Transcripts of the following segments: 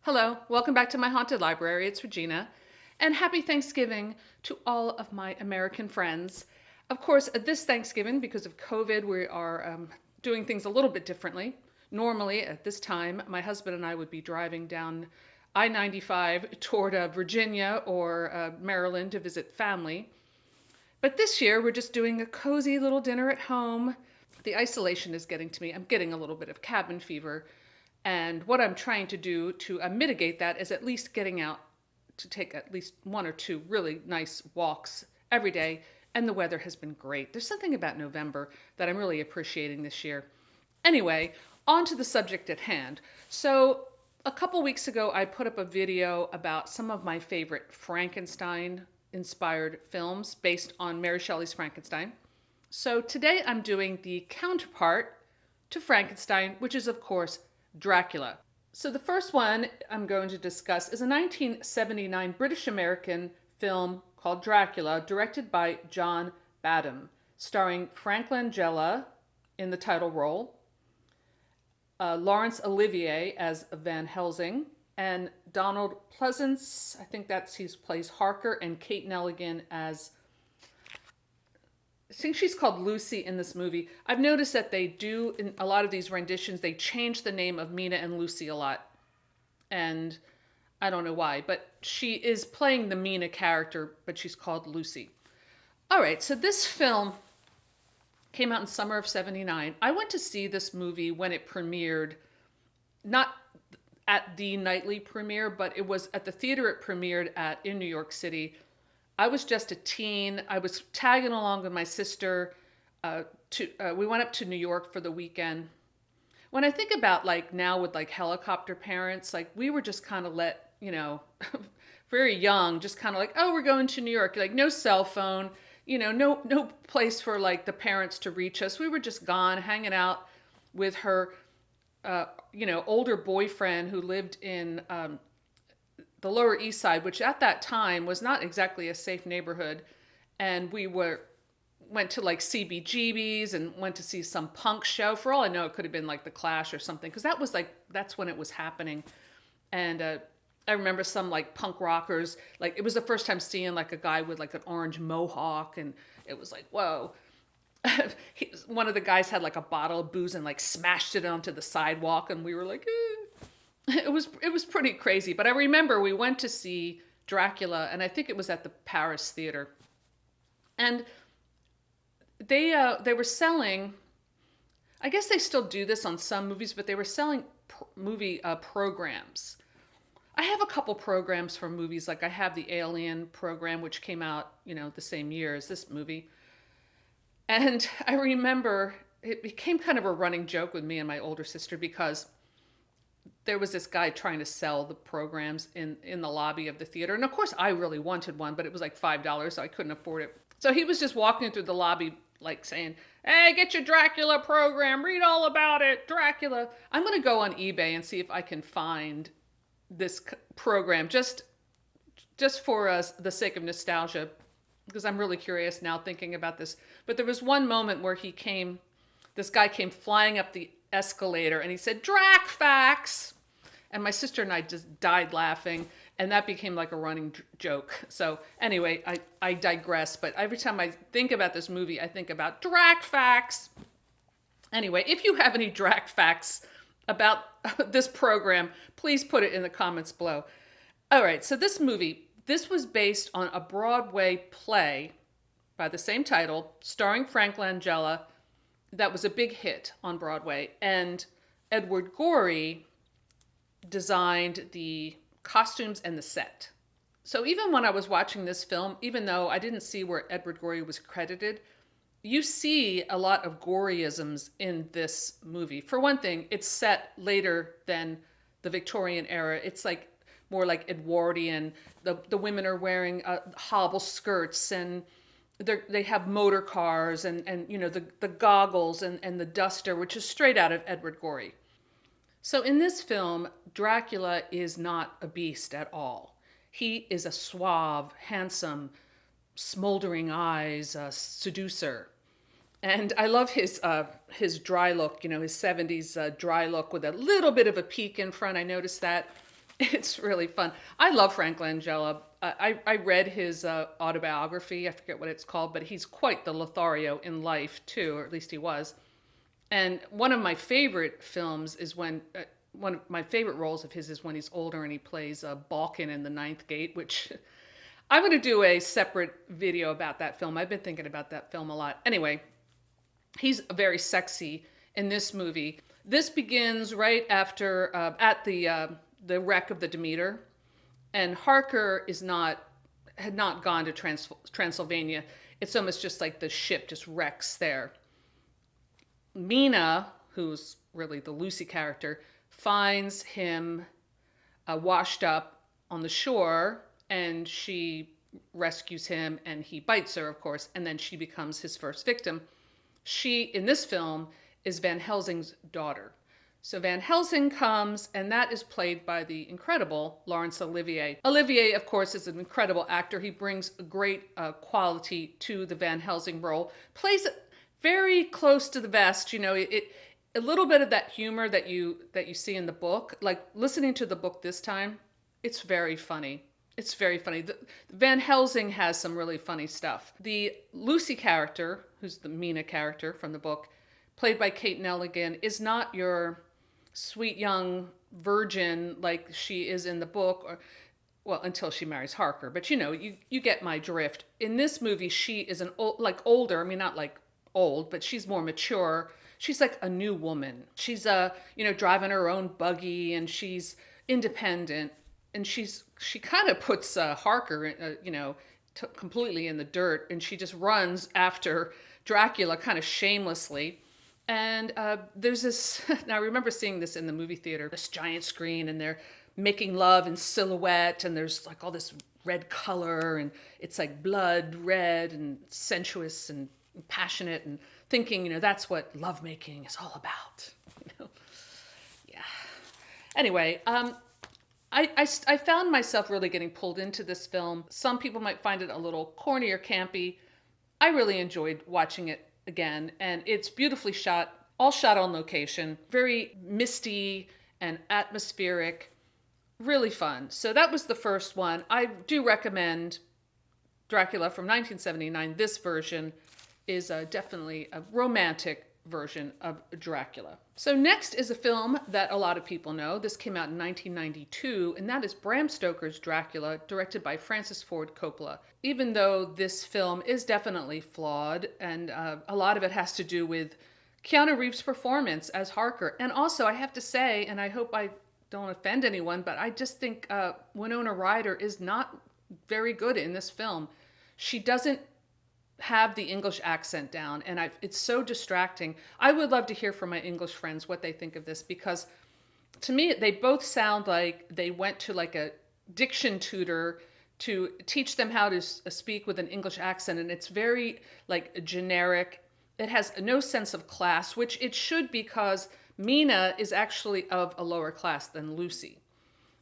Hello, welcome back to my haunted library. It's Regina, and happy Thanksgiving to all of my American friends. Of course, this Thanksgiving, because of COVID, we are doing things a little bit differently. Normally, at this time, my husband and I would be driving down I 95 toward Virginia or Maryland to visit family. But this year, we're just doing a cozy little dinner at home. The isolation is getting to me. I'm getting a little bit of cabin fever. And what I'm trying to do to mitigate that is at least getting out to take at least one or two really nice walks every day. And the weather has been great. There's something about November that I'm really appreciating this year. Anyway, on to the subject at hand. So, a couple weeks ago, I put up a video about some of my favorite Frankenstein inspired films based on Mary Shelley's Frankenstein. So, today I'm doing the counterpart to Frankenstein, which is, of course, Dracula. So the first one I'm going to discuss is a 1979 British American film called Dracula, directed by John Badham, starring Frank Langella in the title role, Laurence Olivier as Van Helsing, and Donald Pleasance, I think he plays Harker, and Kate Nelligan as, I think she's called Lucy in this movie. I've noticed that they do, in a lot of these renditions, they change the name of Mina and Lucy a lot. And I don't know why, but she is playing the Mina character, but she's called Lucy. All right, so this film came out in summer of 79. I went to see this movie when it premiered, not at the nightly premiere, but it was at the theater it premiered at in New York City. I was just a teen. I was tagging along with my sister. We went up to New York for the weekend. When I think about like now with like helicopter parents, like we were just kind of very young, just kind of like, oh, we're going to New York. Like no cell phone, no place for like the parents to reach us. We were just gone, hanging out with her, older boyfriend who lived in the Lower East Side, which at that time was not exactly a safe neighborhood. And went to like CBGB's and went to see some punk show. For all I know, it could have been like the Clash or something, because that's when it was happening. And I remember some like punk rockers, like it was the first time seeing like a guy with like an orange mohawk, and it was like, whoa. One of the guys had like a bottle of booze and like smashed it onto the sidewalk, and we were like, eh. It was pretty crazy. But I remember we went to see Dracula, and I think it was at the Paris Theater. And they were selling, I guess they still do this on some movies, but they were selling movie programs. I have a couple programs for movies, like I have the Alien program, which came out, the same year as this movie. And I remember it became kind of a running joke with me and my older sister, because there was this guy trying to sell the programs in the lobby of the theater. And of course, I really wanted one, but it was like $5, so I couldn't afford it. So he was just walking through the lobby, like saying, hey, get your Dracula program, read all about it, Dracula. I'm going to go on eBay and see if I can find this program, just for the sake of nostalgia, because I'm really curious now thinking about this. But there was one moment where this guy came flying up the escalator and he said, Drac facts. And my sister and I just died laughing, and that became like a running joke. So anyway, I digress, but every time I think about this movie, I think about Drac facts. Anyway, if you have any Drac facts about this program, please put it in the comments below. All right, so this was based on a Broadway play by the same title, starring Frank Langella, that was a big hit on Broadway. And Edward Gorey designed the costumes and the set. So even when I was watching this film, even though I didn't see where Edward Gorey was credited, you see a lot of Goreyisms in this movie. For one thing, it's set later than the Victorian era. It's like more like Edwardian. The women are wearing hobble skirts, and they have motor cars, and the goggles and the duster, which is straight out of Edward Gorey. So in this film, Dracula is not a beast at all. He is a suave, handsome, smoldering eyes seducer. And I love his dry look, his 70s dry look with a little bit of a peak in front. I noticed that. It's really fun. I love Frank Langella. I read his autobiography. I forget what it's called, but he's quite the Lothario in life too, or at least he was. And one of my favorite films is when one of my favorite roles of his is when he's older and he plays Balkan in The Ninth Gate, which I'm going to do a separate video about that film. I've been thinking about that film a lot. Anyway, he's very sexy in this movie. This begins right after at the wreck of the Demeter, and Harker had not gone to Transylvania. It's almost just like the ship just wrecks there. Mina, who's really the Lucy character, finds him washed up on the shore, and she rescues him, and he bites her, of course, and then she becomes his first victim. She, in this film, is Van Helsing's daughter. So Van Helsing comes, and that is played by the incredible Laurence Olivier. Olivier, of course, is an incredible actor. He brings a great quality to the Van Helsing role. Plays it very close to the vest. You know, a little bit of that humor that you see in the book. Like listening to the book this time, it's very funny. It's very funny. Van Helsing has some really funny stuff. The Lucy character, who's the Mina character from the book, played by Kate Nelligan, is not your sweet young virgin like she is in the book, or well, until she marries Harker. But you know, you get my drift. In this movie, she is older. I mean, not like old, but she's more mature. She's like a new woman. She's driving her own buggy, and she's independent. And she kind of puts Harker, completely in the dirt, and she just runs after Dracula kind of shamelessly. And there's this, now I remember seeing this in the movie theater, this giant screen, and they're making love in silhouette, and there's like all this red color, and it's like blood red and sensuous and passionate, and thinking, that's what lovemaking is all about. Yeah. Anyway, I found myself really getting pulled into this film. Some people might find it a little corny or campy. I really enjoyed watching it again, and it's beautifully shot, all shot on location, very misty and atmospheric, really fun. So that was the first one. I do recommend Dracula from 1979. This version is definitely a romantic version of Dracula. So next is a film that a lot of people know. This came out in 1992, and that is Bram Stoker's Dracula, directed by Francis Ford Coppola. Even though this film is definitely flawed, and a lot of it has to do with Keanu Reeves' performance as Harker. And also, I have to say, and I hope I don't offend anyone, but I just think Winona Ryder is not very good in this film. She doesn't have the English accent down, and it's so distracting. I would love to hear from my English friends what they think of this, because to me they both sound like they went to like a diction tutor to teach them how to speak with an English accent, and it's very like generic. It has no sense of class, which it should, because Mina is actually of a lower class than Lucy.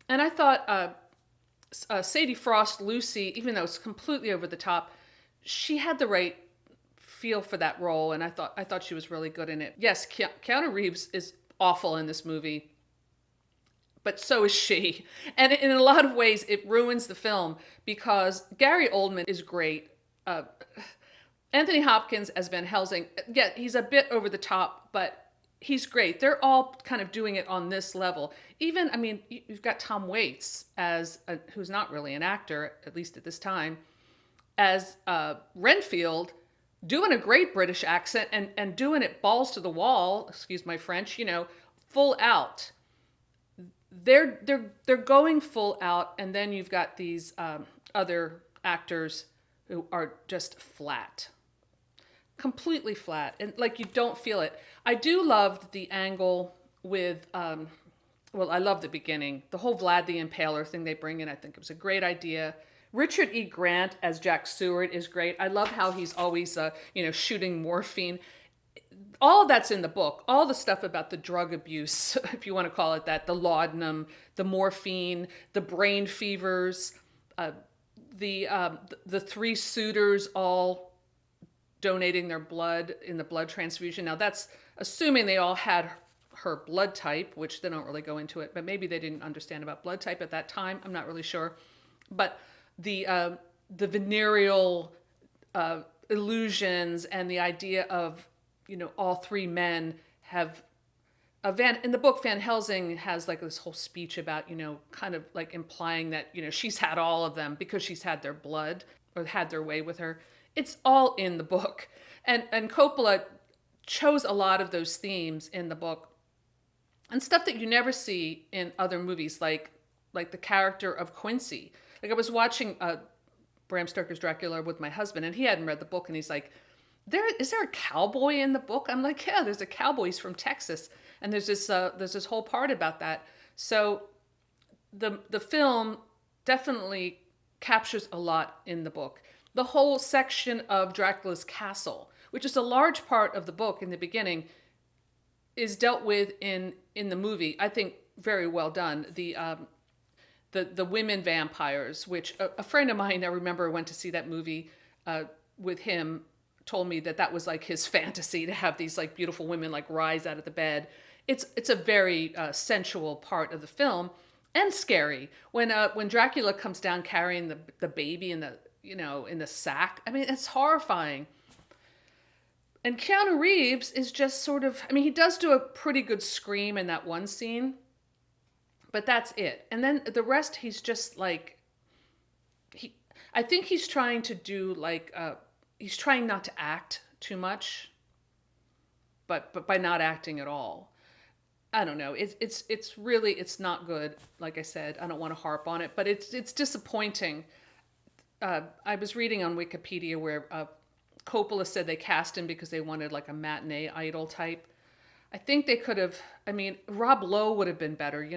And I thought Sadie Frost, Lucy, even though it's completely over the top, she had the right feel for that role, and I thought she was really good in it. Yes, Keanu Reeves is awful in this movie, but so is she. And in a lot of ways, it ruins the film, because Gary Oldman is great. Anthony Hopkins as Van Helsing, yeah, he's a bit over the top, but he's great. They're all kind of doing it on this level. Even, I mean, you've got Tom Waits who's not really an actor, at least at this time, as Renfield, doing a great British accent and doing it balls to the wall, excuse my French, full out. They're going full out, and then you've got these other actors who are just flat. Completely flat, and like you don't feel it. I do love the angle with, I love the beginning. The whole Vlad the Impaler thing they bring in, I think it was a great idea. Richard E. Grant as Jack Stewart is great. I love how he's always, shooting morphine. All of that's in the book. All the stuff about the drug abuse, if you want to call it that, the laudanum, the morphine, the brain fevers, the three suitors all donating their blood in the blood transfusion. Now that's assuming they all had her blood type, which they don't really go into it, but maybe they didn't understand about blood type at that time. I'm not really sure. But the venereal illusions and the idea of, all three men have in the book, Van Helsing has like this whole speech about, kind of like implying that, she's had all of them because she's had their blood or had their way with her. It's all in the book. And Coppola chose a lot of those themes in the book and stuff that you never see in other movies, like the character of Quincy. Like I was watching Bram Stoker's Dracula with my husband, and he hadn't read the book, and he's like, is there a cowboy in the book? I'm like, yeah, there's a cowboy. He's from Texas. And there's this whole part about that. So the film definitely captures a lot in the book. The whole section of Dracula's castle, which is a large part of the book in the beginning, is dealt with in the movie. I think very well done. The women vampires, which a friend of mine, I remember, went to see that movie with him, told me that was like his fantasy, to have these like beautiful women like rise out of the bed. It's a very sensual part of the film, and scary when Dracula comes down carrying the baby in the sack. I mean, it's horrifying. And Keanu Reeves is just sort of, he does do a pretty good scream in that one scene, but that's it. And then the rest, he's just like, I think he's trying to do like, he's trying not to act too much, but by not acting at all. I don't know. It's really, it's not good. Like I said, I don't want to harp on it, but it's disappointing. I was reading on Wikipedia where Coppola said they cast him because they wanted like a matinee idol type. I think they could have, Rob Lowe would have been better,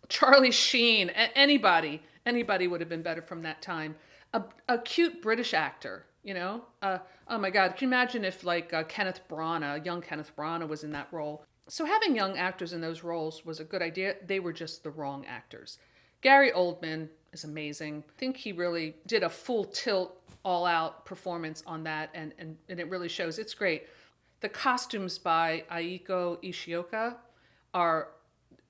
Charlie Sheen, anybody would have been better from that time. A cute British actor, oh my God, can you imagine if like Kenneth Branagh, young Kenneth Branagh was in that role? So having young actors in those roles was a good idea. They were just the wrong actors. Gary Oldman is amazing. I think he really did a full tilt, all out performance on that, and it really shows. It's great. The costumes by Aiko Ishioka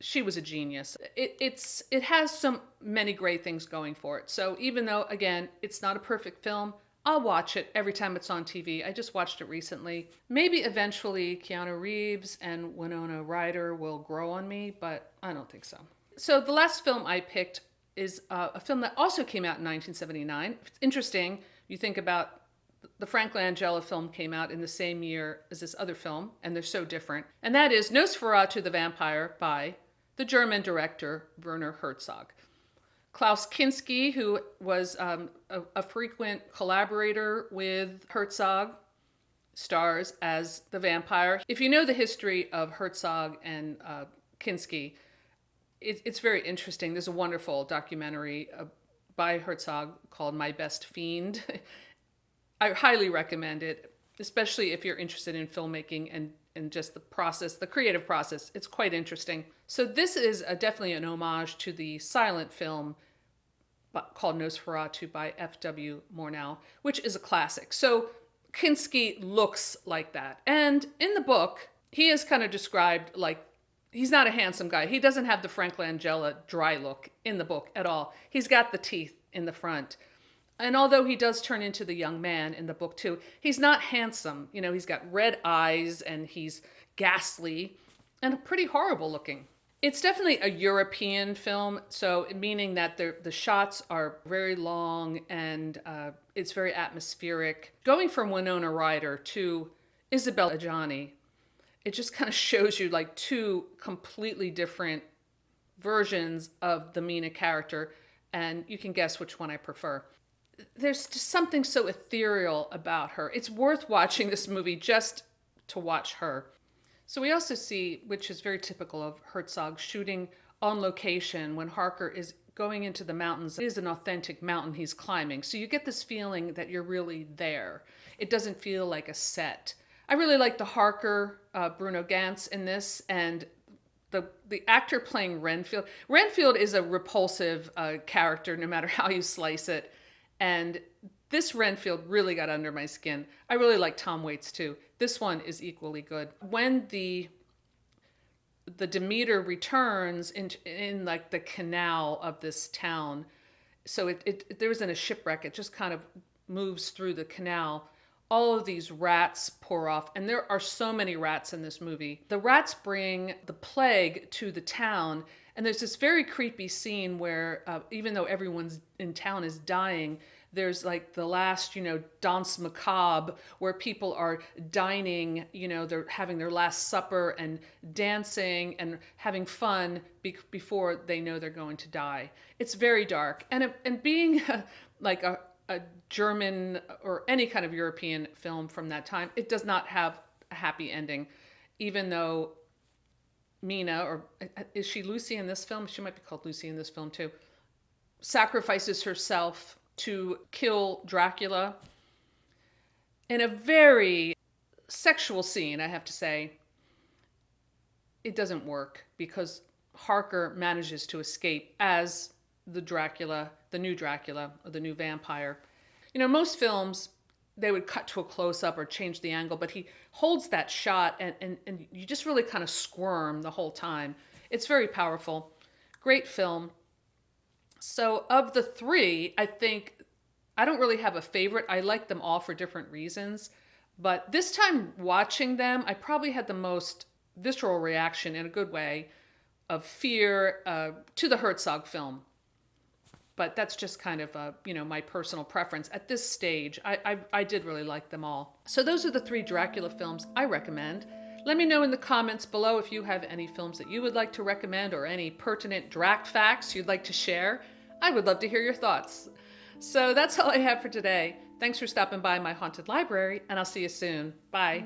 she was a genius. It has many great things going for it. So even though, again, it's not a perfect film, I'll watch it every time it's on TV. I just watched it recently. Maybe eventually Keanu Reeves and Winona Ryder will grow on me, but I don't think so. So the last film I picked is a film that also came out in 1979. It's interesting. You think about the Frank Langella film came out in the same year as this other film, and they're so different. And that is Nosferatu the Vampire by the German director Werner Herzog. Klaus Kinski, who was a frequent collaborator with Herzog, stars as the vampire. If you know the history of Herzog and Kinski, it's very interesting. There's a wonderful documentary by Herzog called My Best Fiend. I highly recommend it, especially if you're interested in filmmaking and just the process, the creative process. It's quite interesting. So this is definitely an homage to the silent film called Nosferatu by Fw Mornell, which is a classic. So Kinski looks like that. And in the book, he is kind of described like, he's not a handsome guy. He doesn't have the Frank Langella dry look in the book at all. He's got the teeth in the front. And although he does turn into the young man in the book too, he's not handsome. He's got red eyes and he's ghastly and pretty horrible looking. It's definitely a European film, so meaning that the shots are very long and it's very atmospheric. Going from Winona Ryder to Isabelle Adjani, it just kind of shows you like two completely different versions of the Mina character, and you can guess which one I prefer. There's just something so ethereal about her. It's worth watching this movie just to watch her. So we also see, which is very typical of Herzog, shooting on location when Harker is going into the mountains. It is an authentic mountain he's climbing. So you get this feeling that you're really there. It doesn't feel like a set. I really like the Harker, Bruno Ganz in this, and the actor playing Renfield. Renfield is a repulsive character no matter how you slice it. And this Renfield really got under my skin. I really like Tom Waits too. This one is equally good. When the the Demeter returns in like the canal of this town. So there isn't a shipwreck. It just kind of moves through the canal. All of these rats pour off, and there are so many rats in this movie. The rats bring the plague to the town, and there's this very creepy scene where even though everyone's in town is dying, there's like the last, danse macabre where people are dining, they're having their last supper and dancing and having fun before they know they're going to die. It's very dark. And being like a German or any kind of European film from that time, it does not have a happy ending, even though Mina, or is she Lucy in this film? She might be called Lucy in this film too, sacrifices herself to kill Dracula in a very sexual scene, I have to say. It doesn't work because Harker manages to escape as the Dracula, the new Dracula, or the new vampire. Most films, they would cut to a close-up or change the angle, but he holds that shot and you just really kind of squirm the whole time. It's very powerful. Great film. So of the three, I think I don't really have a favorite. I like them all for different reasons. But this time watching them, I probably had the most visceral reaction in a good way of fear to the Herzog film. But that's just kind of, my personal preference. At this stage, I did really like them all. So those are the three Dracula films I recommend. Let me know in the comments below if you have any films that you would like to recommend or any pertinent Drac facts you'd like to share. I would love to hear your thoughts. So that's all I have for today. Thanks for stopping by my haunted library, and I'll see you soon. Bye.